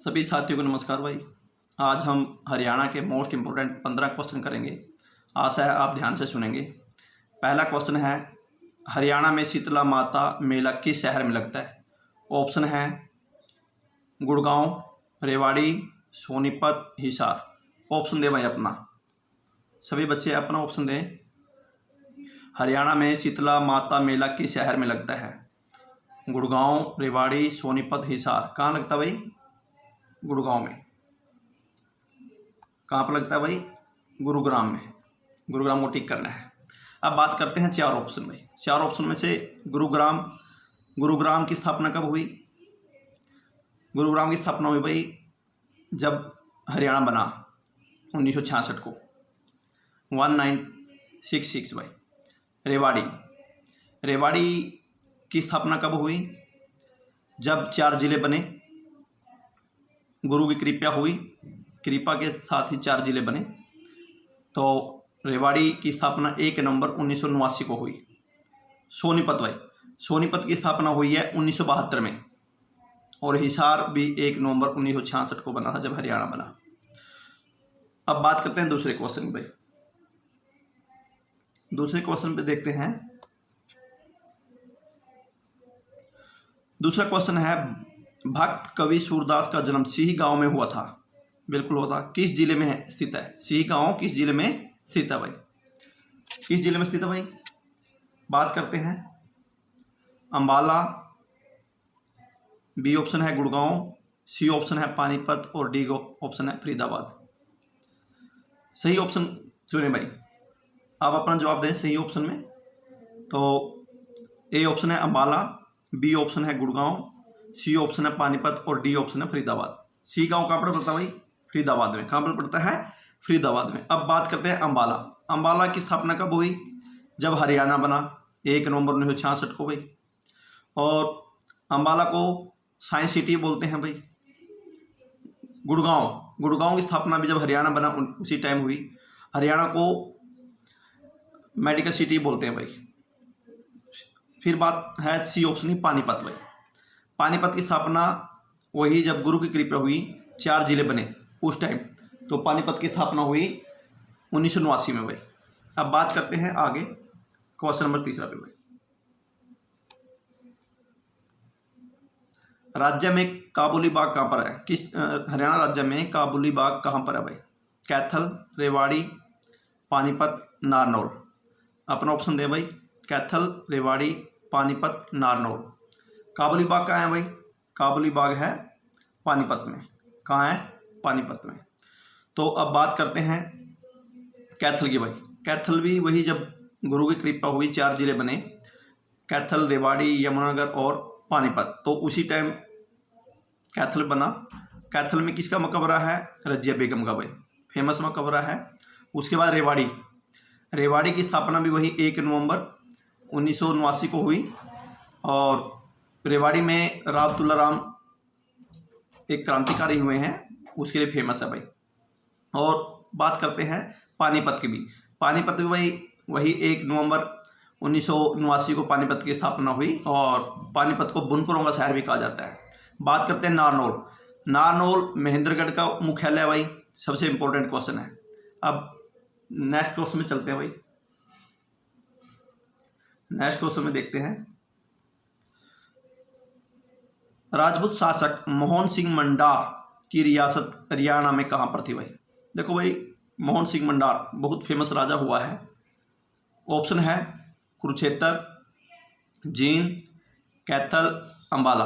सभी साथियों को नमस्कार भाई। आज हम हरियाणा के मोस्ट इम्पोर्टेंट 15 क्वेश्चन करेंगे। आशा है आप ध्यान से सुनेंगे। पहला क्वेश्चन है, हरियाणा में शीतला माता मेला किस शहर में लगता है? ऑप्शन है गुड़गांव, रेवाड़ी, सोनीपत, हिसार। ऑप्शन दे भाई अपना, सभी बच्चे अपना ऑप्शन दें। हरियाणा में शीतला माता मेला किस शहर में लगता है? गुड़गांव, रेवाड़ी, सोनीपत, हिसार। कहाँ लगता है भाई? गुड़गांव में। कहाँ पर लगता है भाई? गुरुग्राम में। गुरुग्राम को टिक करना है। अब बात करते हैं चार ऑप्शन भाई। चार ऑप्शन में से गुरुग्राम की स्थापना कब हुई? गुरुग्राम की स्थापना हुई भाई जब हरियाणा बना 1966 को, 1966 भाई। रेवाड़ी की स्थापना कब हुई? जब 4 जिले बने, गुरु की कृपा हुई, कृपा के साथ ही 4 जिले बने। तो रेवाड़ी की स्थापना 1 नवंबर 1989 को हुई। सोनीपत की स्थापना हुई है 1972 में, और हिसार भी 1 नवंबर 1966 को बना था जब हरियाणा बना। अब बात करते हैं दूसरे क्वेश्चन भाई। दूसरे क्वेश्चन पे देखते हैं। दूसरा क्वेश्चन है, भक्त कवि सूरदास का जन्म सिही गांव में हुआ था। बिल्कुल होता। किस जिले में स्थित है? सिही गांव किस जिले में स्थित है भाई? किस जिले में स्थित है भाई? बात करते हैं। अंबाला, बी ऑप्शन है गुड़गांव, सी ऑप्शन है पानीपत और डी ऑप्शन है फरीदाबाद। सही ऑप्शन चुने भाई। आप अपना जवाब दें सही ऑप्शन में। तो ए ऑप्शन है अंबाला, बी ऑप्शन है गुड़गांव, सी ऑप्शन है पानीपत और डी ऑप्शन है फरीदाबाद। सी गांव कहाँ पर पड़ता है भाई? फरीदाबाद में। कहाँ पर पड़ता है? फरीदाबाद में। अब बात करते हैं अंबाला। अंबाला की स्थापना कब हुई? जब हरियाणा बना 1 नवंबर 1966 को भाई। और अंबाला को साइंस सिटी बोलते हैं भाई। गुड़गांव की स्थापना भी जब हरियाणा बना उसी टाइम हुई। हरियाणा को मेडिकल सिटी बोलते हैं भाई। फिर बात है सी ऑप्शन ही पानीपत भाई। पानीपत की स्थापना वही जब गुरु की कृपा हुई, 4 जिले बने उस टाइम। तो पानीपत की स्थापना हुई 1989 में भाई। अब बात करते हैं आगे क्वेश्चन नंबर 3 पे भाई। राज्य में काबुली बाग कहाँ पर है? हरियाणा राज्य में काबुली बाग कहाँ पर है भाई? कैथल, रेवाड़ी, पानीपत, नारनौल। अपना ऑप्शन दे भाई। कैथल, रेवाड़ी, पानीपत, नारनौल। काबुली बाग कहाँ है भाई? काबुली बाग है पानीपत में। कहाँ है? पानीपत में। तो अब बात करते हैं कैथल की भाई। कैथल भी वही जब गुरु की कृपा हुई 4 जिले बने, कैथल, रेवाड़ी, यमुनानगर और पानीपत। तो उसी टाइम कैथल बना। कैथल में किसका मकबरा है? रजिया बेगम का भाई, फेमस मकबरा है। उसके बाद रेवाड़ी की स्थापना भी वही 1 नवंबर 1989 को हुई। और रेवाड़ी में राव तुलाराम एक क्रांतिकारी हुए हैं, उसके लिए फेमस है भाई। और बात करते हैं पानीपत की भी। पानीपत भी वही 1 नवंबर 1989 को पानीपत की स्थापना हुई, और पानीपत को बुनकरों का शहर भी कहा जाता है। बात करते हैं नारनौल महेंद्रगढ़ का मुख्यालय है भाई। सबसे इंपॉर्टेंट क्वेश्चन है। अब नेक्स्ट क्वेश्चन में चलते हैं भाई। नेक्स्ट क्वेश्चन में देखते हैं, राजपूत शासक मोहन सिंह मंडार की रियासत हरियाणा में कहां पर थी भाई? देखो भाई, मोहन सिंह मंडार बहुत फेमस राजा हुआ है। ऑप्शन है कुरुक्षेत्र, जींद, कैथल, अंबाला।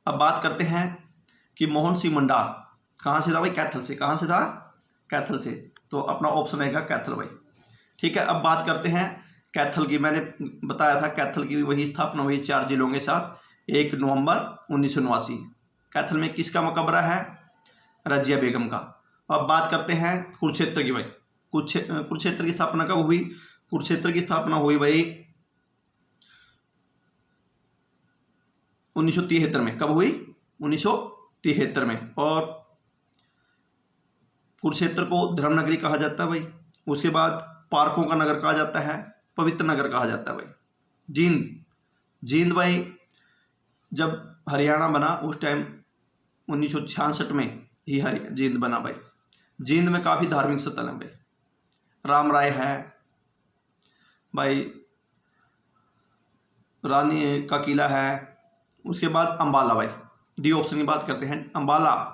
अब बात करते हैं कि मोहन सिंह मंडार कहां से था भाई? कैथल से। कहां से था? कैथल से। तो अपना ऑप्शन रहेगा कैथल भाई। ठीक है। अब बात करते हैं कैथल की। मैंने बताया था कैथल की भी वही स्थापना हुई 4 जिलों के साथ 1 नवंबर 1989। कैथल में किसका मकबरा है? रजिया बेगम का। अब बात करते हैं कुरुक्षेत्र की भाई। कुरुक्षेत्र की स्थापना कब हुई? कुरुक्षेत्र की स्थापना हुई भाई 1973 में। कब हुई? 1973 में। और कुरुक्षेत्र को धर्म नगरी कहा जाता है भाई। उसके बाद पार्कों का नगर कहा जाता है, पवित्र नगर कहा जाता है भाई। जींद भाई जब हरियाणा बना उस टाइम 1966 में ही जींद बना भाई। जींद में काफ़ी धार्मिक स्थल हैं भाई, राम राय है भाई, रानी का किला है। उसके बाद अम्बाला भाई, डी ऑप्शन की बात करते हैं। अम्बाला,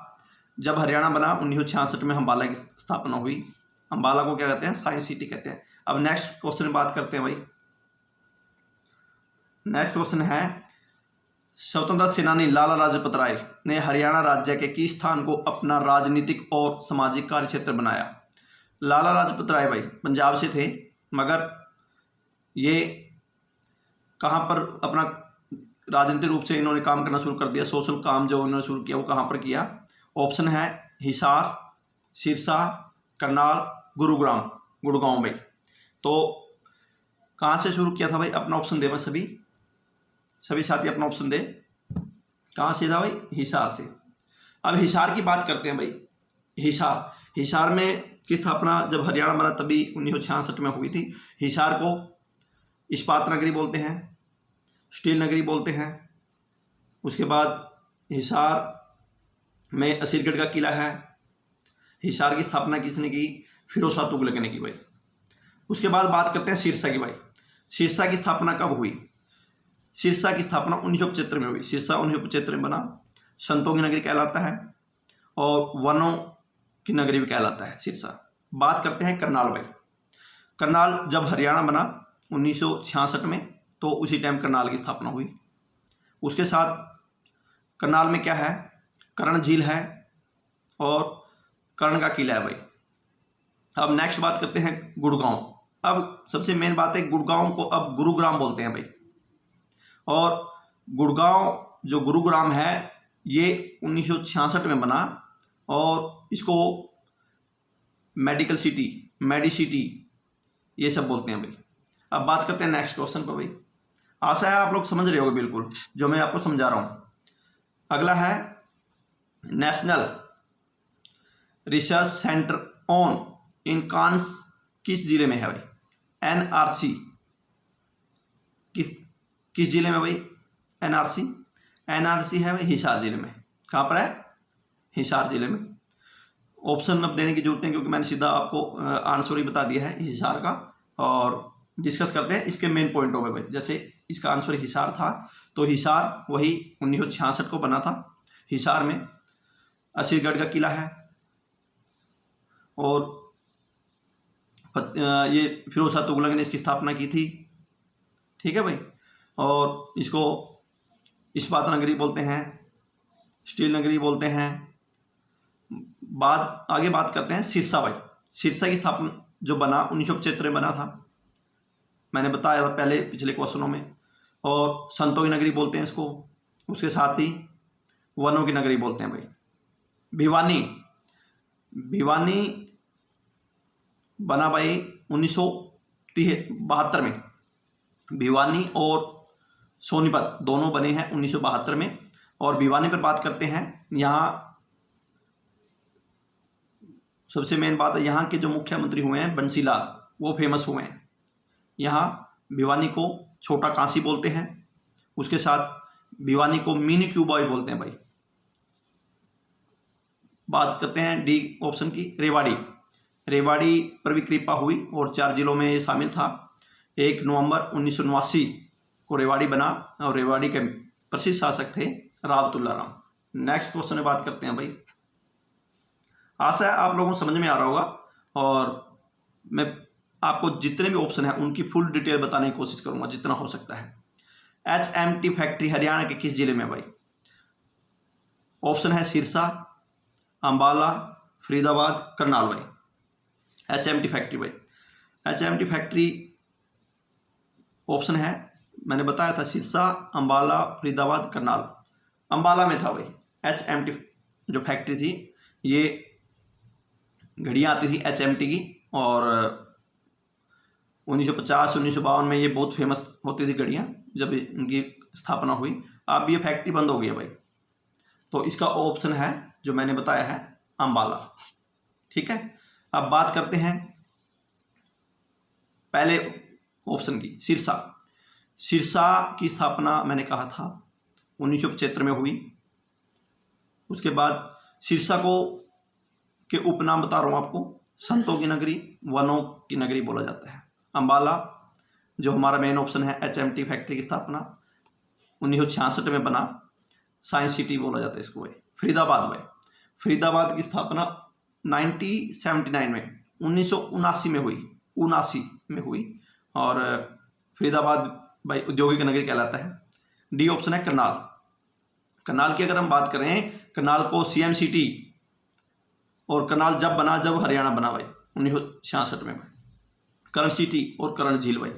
जब हरियाणा बना 1966 में अम्बाला की स्थापना हुई। अम्बाला को क्या कहते हैं? साइंस सिटी कहते हैं। अब नेक्स्ट क्वेश्चन की बात करते हैं भाई। नेक्स्ट क्वेश्चन है, स्वतंत्रता सेनानी लाला लाजपत राय ने हरियाणा राज्य के किस स्थान को अपना राजनीतिक और सामाजिक कार्य क्षेत्र बनाया? लाला लाजपत राय भाई पंजाब से थे, मगर ये कहाँ पर अपना राजनीतिक रूप से इन्होंने काम करना शुरू कर दिया, सोशल काम जो इन्होंने शुरू किया वो कहाँ पर किया? ऑप्शन है हिसार, सिरसा, करनाल, गुरुग्राम, गुड़गांव भाई। तो कहाँ से शुरू किया था भाई? अपना ऑप्शन दे, मैं सभी साथी अपना ऑप्शन दे। कहाँ से था भाई? हिसार से। अब हिसार की बात करते हैं भाई। हिसार में की स्थापना जब हरियाणा बना तभी 1966 में हुई थी। हिसार को इस्पात नगरी बोलते हैं, स्टील नगरी बोलते हैं। उसके बाद हिसार में असीरगढ़ का किला है। हिसार की स्थापना किसने की? फिरोज शाह तुगलक ने की भाई। उसके बाद बात करते हैं सिरसा की भाई। सिरसा की स्थापना कब हुई? सिरसा की स्थापना 1975 में हुई। सिरसा 1975 में बना, संतों की नगरी कहलाता है और वनों की नगरी भी कहलाता है सिरसा। बात करते हैं करनाल भाई। करनाल जब हरियाणा बना 1966 में, तो उसी टाइम करनाल की स्थापना हुई। उसके साथ करनाल में क्या है? कर्ण झील है और कर्ण का किला है भाई। अब नेक्स्ट बात करते हैं गुड़गांव। अब सबसे मेन बात है, गुड़गांव को अब गुरुग्राम बोलते हैं भाई। और गुड़गांव जो गुरुग्राम है ये 1966 में बना और इसको मेडिकल सिटी, मेडिसिटी ये सब बोलते हैं भाई। अब बात करते हैं नेक्स्ट क्वेश्चन पर भाई। आशा है आप लोग समझ रहे होगे बिल्कुल जो मैं आपको समझा रहा हूं। अगला है नेशनल रिसर्च सेंटर ऑन इनकांस किस जिले में है भाई? एनआरसी किस जिले में भाई? एनआरसी है भाई हिसार जिले में। कहाँ पर है? हिसार जिले में। ऑप्शन अब देने की जरूरत नहीं क्योंकि मैंने सीधा आपको आंसर ही बता दिया है हिसार का। और डिस्कस करते हैं इसके मेन पॉइंट हो गए भाई। जैसे इसका आंसर हिसार था, तो हिसार वही 1966 को बना था। हिसार में असीरगढ़ का किला है और ये फिरोज शाह तुगलक ने इसकी स्थापना की थी। ठीक है भाई। और इसको इस्पात नगरी बोलते हैं, स्टील नगरी बोलते हैं। आगे बात करते हैं सिरसा भाई। सिरसा की स्थापना जो बना 1975 में बना था, मैंने बताया था पहले पिछले क्वेश्चनों में। और संतों की नगरी बोलते हैं इसको। उसके साथ ही वनों की नगरी बोलते हैं भाई। भिवानी बना भाई 1972 में। भिवानी और सोनीपत दोनों बने हैं 1972 में। और भिवानी पर बात करते हैं, यहाँ सबसे मेन बात है यहाँ के जो मुख्यमंत्री हुए हैं बंसीलाल, वो फेमस हुए हैं। यहाँ भिवानी को छोटा काशी बोलते हैं। उसके साथ भिवानी को मिनी क्यूबॉय बोलते हैं भाई। बात करते हैं डी ऑप्शन की, रेवाड़ी पर भी कृपा हुई और 4 जिलों में ये शामिल था। 1 नवंबर 1989 को रेवाड़ी बना और रेवाड़ी के प्रसिद्ध शासक थे राव तुल्लाराम। नेक्स्ट क्वेश्चन में बात करते हैं भाई। आशा है आप लोगों को समझ में आ रहा होगा और मैं आपको जितने भी ऑप्शन है उनकी फुल डिटेल बताने की कोशिश करूंगा जितना हो सकता है। HMT फैक्ट्री हरियाणा के किस जिले में भाई? ऑप्शन है सिरसा, अंबाला, फरीदाबाद, करनाल भाई। HMT फैक्ट्री भाई, HMT फैक्ट्री ऑप्शन है, मैंने बताया था सिरसा, अंबाला, फरीदाबाद, करनाल। अंबाला में था भाई HMT जो फैक्ट्री थी। ये घड़ियाँ आती थी HMT की और 1950-1952 में ये बहुत फेमस होती थी घड़ियाँ जब इनकी स्थापना हुई। अब ये फैक्ट्री बंद हो गई है भाई। तो इसका ऑप्शन है जो मैंने बताया है अंबाला। ठीक है। अब बात करते हैं पहले ऑप्शन की, सिरसा की स्थापना मैंने कहा था 1975 में हुई। उसके बाद शीर्षकों के उपनाम बता रहा हूँ आपको। संतों की नगरी, वनों की नगरी बोला जाता है। अंबाला जो हमारा मेन ऑप्शन है, HMT फैक्ट्री की स्थापना 1966 में बना, साइंस सिटी बोला जाता है इसको भाई। फरीदाबाद भाई, फरीदाबाद की स्थापना 1979 में 1979 में हुई, 79 में हुई। और फरीदाबाद भाई औद्योगिक नगरी कहलाता है। डी ऑप्शन है करनाल। करनाल की अगर हम बात करें, करनाल को CM सिटी, और करनाल जब बना जब हरियाणा बना भाई 1966 में। कर्ण सिटी और कर्ण झील भाई,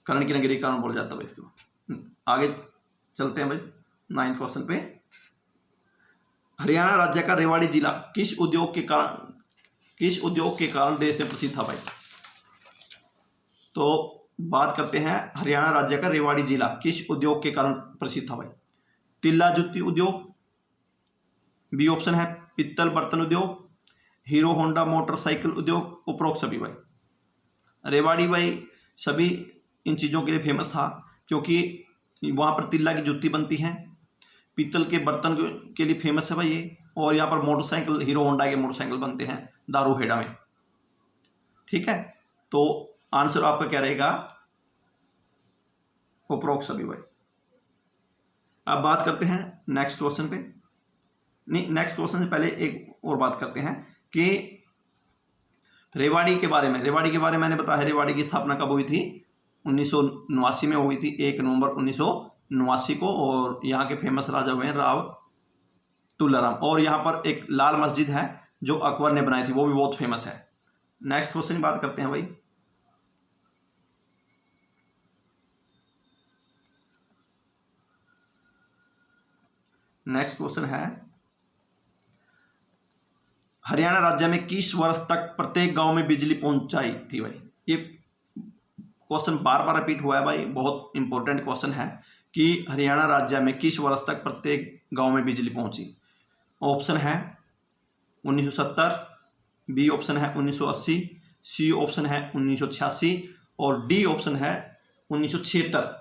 कर्ण की नगरी कर्ण बोला जाता है भाई इसको। आगे चलते हैं भाई 9 क्वेश्चन पे। हरियाणा राज्य का रेवाड़ी जिला किस उद्योग के कारण देश में प्रसिद्ध था भाई? तो बात करते हैं हरियाणा राज्य का रेवाड़ी जिला किस उद्योग के कारण प्रसिद्ध था भाई? तिल्ला जुत्ती उद्योग, बी ऑप्शन है पित्तल बर्तन उद्योग, हीरो होंडा मोटरसाइकिल उद्योग, उपरोक्त सभी भाई। रेवाड़ी भाई सभी इन चीज़ों के लिए फेमस था क्योंकि वहाँ पर तिल्ला की जुत्ती बनती है, पीतल के बर्तन के लिए फेमस है भाई ये, और यहाँ पर मोटरसाइकिल हीरो होंडा के मोटरसाइकिल बनते हैं दारूहेड़ा में। ठीक है, तो आंसर आपका क्या रहेगा? उपरोक्त सभी भाई। अब बात करते हैं नेक्स्ट क्वेश्चन पे। नहीं, नेक्स्ट क्वेश्चन से पहले एक और बात करते हैं कि रेवाड़ी के बारे में। रेवाड़ी के बारे में मैंने बताया, रेवाड़ी की स्थापना कब हुई थी? 1989 में हुई थी, 1 नवंबर 1989 को। और यहाँ के फेमस राजा हुए हैं राव तुलाराम। और यहाँ पर एक लाल मस्जिद है जो अकबर ने बनाई थी, वो भी बहुत फेमस है। नेक्स्ट क्वेश्चन की बात करते हैं भाई। नेक्स्ट क्वेश्चन है हरियाणा राज्य में किस वर्ष तक प्रत्येक गांव में बिजली पहुंचाई थी भाई? ये क्वेश्चन बार बार रिपीट हुआ है भाई, बहुत इंपॉर्टेंट क्वेश्चन है कि हरियाणा राज्य में किस वर्ष तक प्रत्येक गांव में बिजली पहुंची। ऑप्शन है 1970, बी ऑप्शन है 1980, सी ऑप्शन है 1986 और डी ऑप्शन है 1976।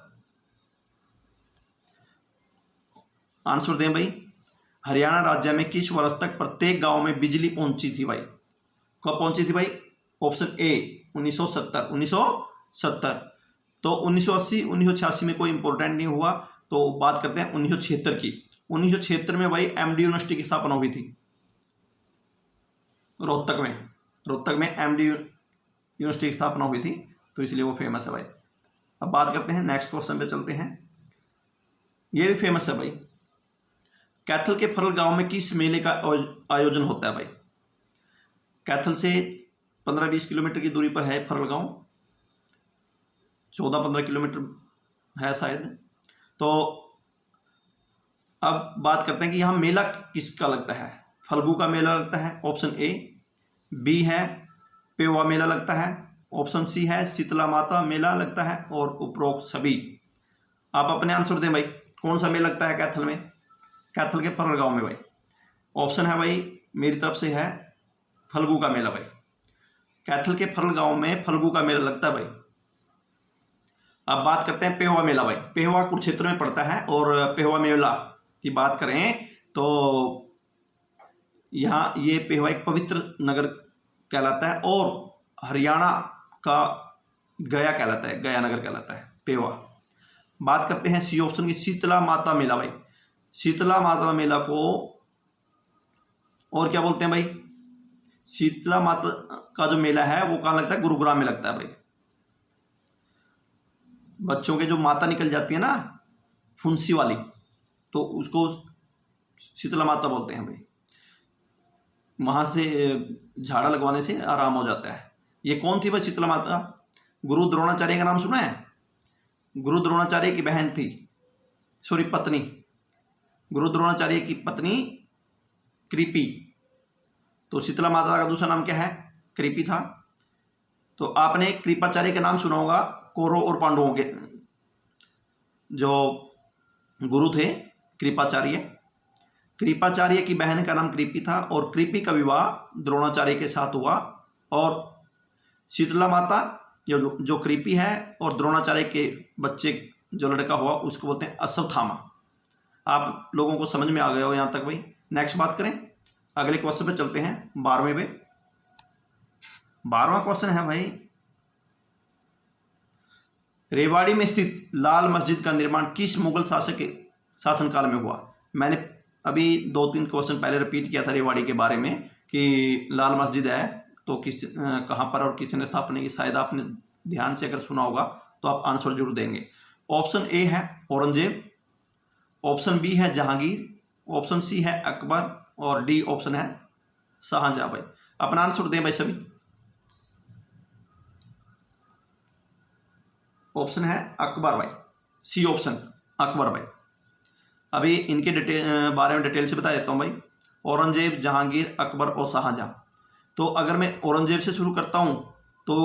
आंसर दें भाई। हरियाणा राज्य में किस वर्ष तक प्रत्येक गांव में बिजली पहुंची थी भाई? कब पहुंची थी भाई? Option A 1970, 1970। तो 1980 1986 में कोई इंपॉर्टेंट नहीं हुआ, तो बात करते हैं 1976 की। 1976 में भाई MD यूनिवर्सिटी की स्थापना हुई थी रोहतक में MD यूनिवर्सिटी की स्थापना हुई थी, तो इसलिए वो फेमस है भाई। अब बात करते हैं नेक्स्ट क्वेश्चन पे चलते हैं। ये भी फेमस है भाई। कैथल के फरल गांव में किस मेले का आयोजन होता है भाई? कैथल से 15-20 किलोमीटर की दूरी पर है फरल गांव, 14-15 किलोमीटर है शायद। तो अब बात करते हैं कि यहाँ मेला किसका लगता है। फल्गु का मेला लगता है, ऑप्शन ए। बी है पेवा मेला लगता है, ऑप्शन सी है शीतला माता मेला लगता है, और उपरोक्त सभी। आप अपने आंसर दें भाई, कौन सा मेला लगता है कैथल में, कैथल के फरल गांव में भाई? ऑप्शन है भाई मेरी तरफ से है फल्गु का मेला भाई। कैथल के फरल गांव में फल्गु का मेला लगता है भाई। अब बात करते हैं पेहवा मेला भाई। पेहवा कुरुक्षेत्र में पड़ता है, और पेहवा मेला की बात करें तो यहाँ ये पेहवा एक पवित्र नगर कहलाता है, और हरियाणा का गया कहलाता है, गया नगर कहलाता है पेहवा। बात करते हैं सी ऑप्शन की शीतला माता मेला भाई। शीतला माता मेला को और क्या बोलते हैं भाई? शीतला माता का जो मेला है वो कहाँ लगता है? गुरुग्राम में लगता है भाई। बच्चों के जो माता निकल जाती है ना फुंसी वाली, तो उसको शीतला माता बोलते हैं भाई। वहां से झाड़ा लगवाने से आराम हो जाता है। ये कौन थी भाई शीतला माता? गुरु द्रोणाचार्य का नाम सुना है? गुरु द्रोणाचार्य की बहन थी, सॉरी पत्नी। गुरु द्रोणाचार्य की पत्नी कृपी। तो शीतला माता का दूसरा नाम क्या है? कृपी था। तो आपने कृपाचार्य का नाम सुना होगा, कौरव और पांडवों के जो गुरु थे कृपाचार्य। कृपाचार्य की बहन का नाम कृपी था, और कृपी का विवाह द्रोणाचार्य के साथ हुआ। और शीतला माता जो कृपी है और द्रोणाचार्य के बच्चे जो लड़का हुआ उसको बोलते हैं अश्वत्थामा। आप लोगों को समझ में आ गया हो यहाँ तक भाई? नेक्स्ट बात करें, अगले क्वेश्चन पे चलते हैं 12वें पे। 12वां क्वेश्चन है भाई, रेवाड़ी में स्थित लाल मस्जिद का निर्माण किस मुगल शासक के शासनकाल में हुआ? मैंने अभी 2-3 क्वेश्चन पहले रिपीट किया था रेवाड़ी के बारे में कि लाल मस्जिद है तो कहाँ पर और किसने स्थापना की। शायद आपने ध्यान से अगर सुना होगा तो आप आंसर जरूर देंगे। ऑप्शन ए है औरंगजेब, ऑप्शन बी है जहांगीर, ऑप्शन सी है अकबर और डी ऑप्शन है शाहजहां। भाई अपना आंसर दें भाई सभी। ऑप्शन है अकबर भाई, सी ऑप्शन अकबर भाई। अभी इनके बारे में डिटेल से बता देता हूं भाई। औरंगजेब, जहांगीर, अकबर और शाहजहां। तो अगर मैं औरंगजेब से शुरू करता हूं तो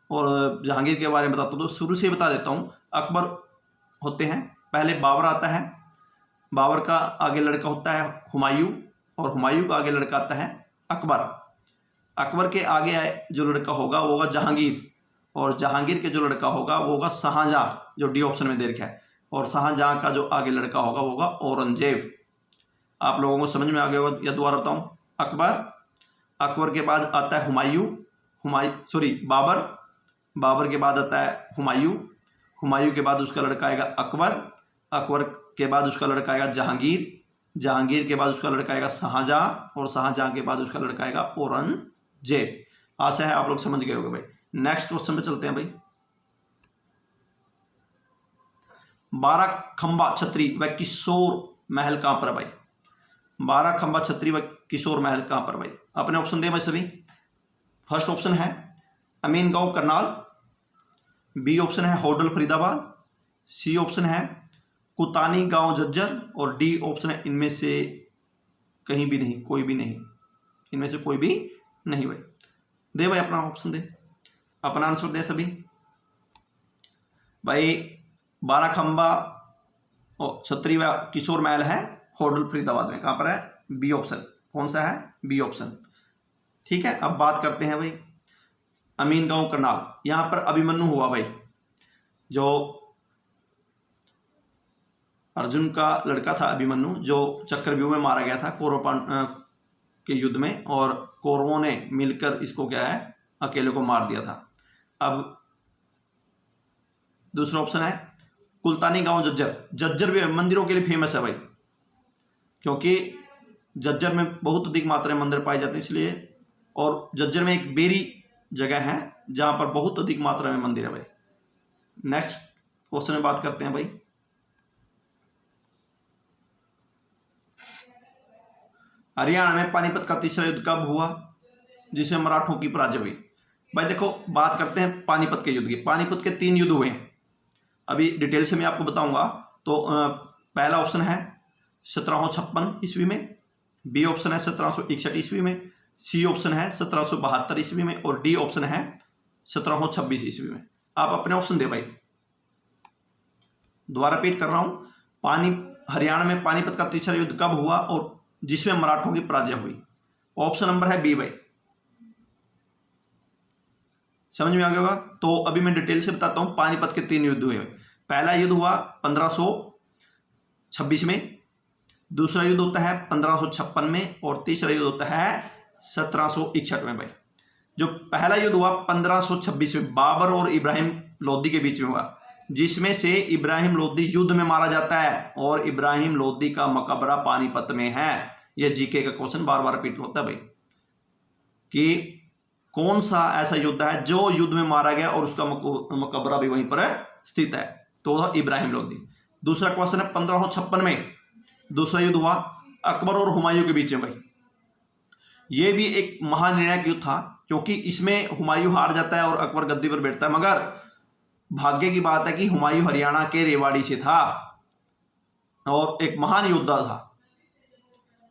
और जहांगीर के बारे में बताता हूं तो शुरू से बता देता हूं। अकबर होते हैं, पहले बाबर आता है, बाबर का आगे लड़का होता है हुमायूं और हुमायूं का आगे लड़का आता है अकबर। अकबर के आगे जो लड़का होगा वो होगा जहांगीर और जहांगीर के जो लड़का होगा वो होगा शाहजहां, जो डी ऑप्शन में दे रखा है। और शाहजहां का जो आगे लड़का होगा वो होगा औरंगजेब। आप लोगों को समझ में आ गया होगा या दोबारा बताऊं? अकबर के बाद आता है बाबर, बाबर के बाद आता है हुमायूं के बाद उसका लड़का आएगा अकबर के बाद उसका लड़का आएगा जहांगीर के बाद उसका लड़का आएगा शाहजहां और शाहजहां के बाद उसका लड़का आएगा औरंगजेब। आशा है आप लोग समझ गए होंगे भाई। नेक्स्ट क्वेश्चन पे चलते हैं भाई। 12 खंबा छतरी व किशोर महल कहां पर है भाई? 12 खंबा छतरी व किशोर महल कहां पर भाई? अपने ऑप्शन दें भाई सभी। फर्स्ट ऑप्शन है अमीनगांव करनाल, बी ऑप्शन है होडल फरीदाबाद, सी ऑप्शन है कुतानी गांव जज्जर और डी ऑप्शन है इनमें से कहीं भी नहीं, कोई भी नहीं, इनमें से कोई भी नहीं भाई। दे भाई अपना ऑप्शन दे, अपना आंसर दे सभी भाई। 12 खंबा छतरी व किशोर महल है होडल फरीदाबाद में। कहां पर है? B option. कौन सा है? B option. ठीक है, अब बात करते हैं भाई अमीनगांव करनाल। यहां पर अभिमन्यु हुआ भाई, जो अर्जुन का लड़का था अभिमन्यु, जो चक्रव्यूह में मारा गया था कौरव के युद्ध में, और कौरवों ने मिलकर इसको क्या है अकेले को मार दिया था। अब दूसरा ऑप्शन है कुलतानी गांव जज्जर भी मंदिरों के लिए फेमस है भाई, क्योंकि जज्जर में बहुत अधिक मात्रा में मंदिर पाए जाते हैं इसलिए। और जज्जर में एक बेरी जगह है जहां पर बहुत अधिक मात्रा में मंदिर है भाई। नेक्स्ट क्वेश्चन में बात करते हैं भाई। हरियाणा में पानीपत का तीसरा युद्ध कब हुआ जिसमें मराठों की पराजय हुई? भाई देखो, बात करते हैं पानीपत के युद्ध की। पानीपत के 3 युद्ध हुए हैं, अभी डिटेल से मैं आपको बताऊंगा। तो पहला ऑप्शन है 1756 ईस्वी में, बी ऑप्शन है 1761 ईस्वी में, सी ऑप्शन है 1772 ईस्वी में और डी ऑप्शन है 1726 ईस्वी में। आप अपने ऑप्शन दे भाई। दोबारा रिपीट कर रहा हूं, हरियाणा में पानीपत का तीसरा युद्ध कब हुआ और जिसमें मराठों की पराजय हुई? ऑप्शन नंबर है बी भाई। समझ में आ गया होगा? तो अभी मैं डिटेल से बताता हूं। पानीपत के 3 युद्ध हुए। पहला युद्ध हुआ 1526 में, दूसरा युद्ध होता है 1556 में और तीसरा युद्ध होता है 1761 में भाई। जो पहला युद्ध हुआ 1526 में बाबर और इब्राहिम लोदी के बीच में हुआ, जिसमें से इब्राहिम लोदी युद्ध में मारा जाता है और इब्राहिम लोदी का मकबरा पानीपत में है। यह जीके का क्वेश्चन बार बार रिपीट होता है भाई कि कौन सा ऐसा योद्धा है जो युद्ध में मारा गया और उसका मकबरा भी वहीं पर स्थित है? तो इब्राहिम लोदी। दूसरा क्वेश्चन है 1556 में दूसरा युद्ध हुआ अकबर और हुमायूं के बीच में भाई। यह भी एक महानिर्णायक युद्ध था, क्योंकि इसमें हुमायूं हार जाता है और अकबर गद्दी पर बैठता है। मगर भाग्य की बात है कि हुमायूं हरियाणा के रेवाड़ी से था और एक महान योद्धा था।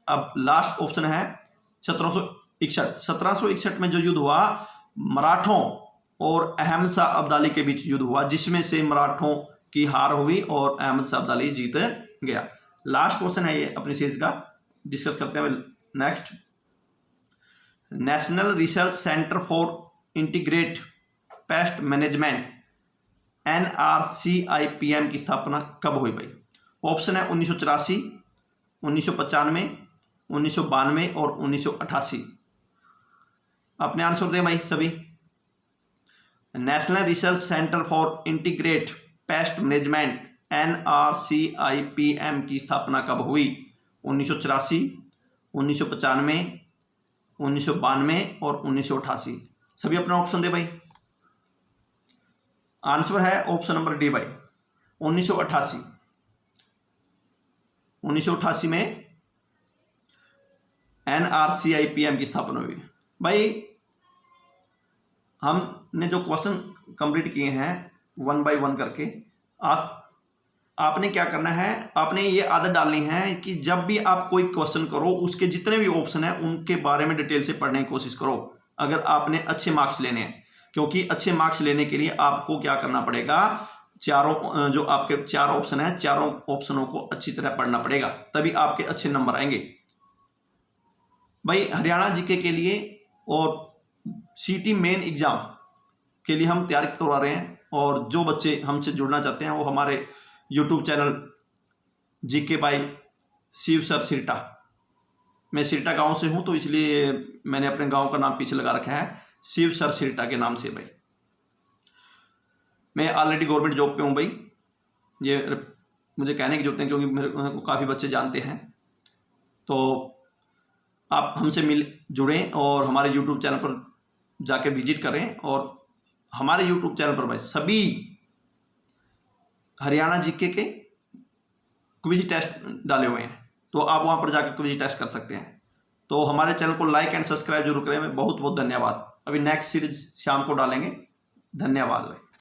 अब लास्ट ऑप्शन है 1761। 1761 में जो युद्ध हुआ मराठों और अहमद शाह अब्दाली के बीच युद्ध हुआ, जिसमें से मराठों की हार हुई और अहमद शाह अब्दाली जीत गया। लास्ट क्वेश्चन है ये अपनी सीरीज का, डिस्कस करते हैं next. National research centre for integrate pest management NRCIPM की स्थापना कब हुई भाई? ऑप्शन है 1984, 1995, 1992 और 1988। अपने आंसर दें भाई सभी। National research centre for integrate pest management NRCIPM की स्थापना कब हुई? 1984, 1995, 1992 और 1988। सभी अपना ऑप्शन दे भाई। आंसर है ऑप्शन नंबर डी भाई, 1988। 1988 में NRCIPM की स्थापना हुई। भाई हमने जो क्वेश्चन कंप्लीट किए हैं 1 बाय 1 करके, आज आपने क्या करना है, आपने ये आदत डालनी है कि जब भी आप कोई क्वेश्चन करो उसके जितने भी ऑप्शन हैं उनके बारे में डिटेल से पढ़ने की कोशिश करो, अगर आपने अच्छे मार्क्स लेने हैं। क्योंकि अच्छे मार्क्स लेने के लिए आपको क्या करना पड़ेगा, चारों जो आपके 4 ऑप्शन है, चारों ऑप्शनों को अच्छी तरह पढ़ना पड़ेगा, तभी आपके अच्छे नंबर आएंगे। भाई हरियाणा जीके के लिए और सीटी मेन एग्जाम के लिए हम तैयारी करवा रहे हैं, और जो बच्चे हमसे जुड़ना चाहते हैं वो हमारे YouTube channel GK by Shiv sir Sirta, मैं सिरटा गांव से हूं तो इसलिए मैंने अपने गांव का नाम पीछे लगा रखा है शिव सर सिरटा के नाम से। भाई मैं ऑलरेडी गवर्नमेंट जॉब पे हूं भाई, ये मुझे कहने की जरूरत है क्योंकि मेरे को काफ़ी बच्चे जानते हैं। तो आप हमसे जुड़ें और हमारे यूट्यूब चैनल पर जाके विजिट करें, और हमारे यूट्यूब चैनल पर भाई सभी हरियाणा जीके के क्विज टेस्ट डाले हुए हैं, तो आप वहां पर जाकर क्विज टेस्ट कर सकते हैं। तो हमारे चैनल को लाइक एंड सब्सक्राइब जरूर करें। बहुत बहुत धन्यवाद। अभी नेक्स्ट सीरीज शाम को डालेंगे। धन्यवाद भाई।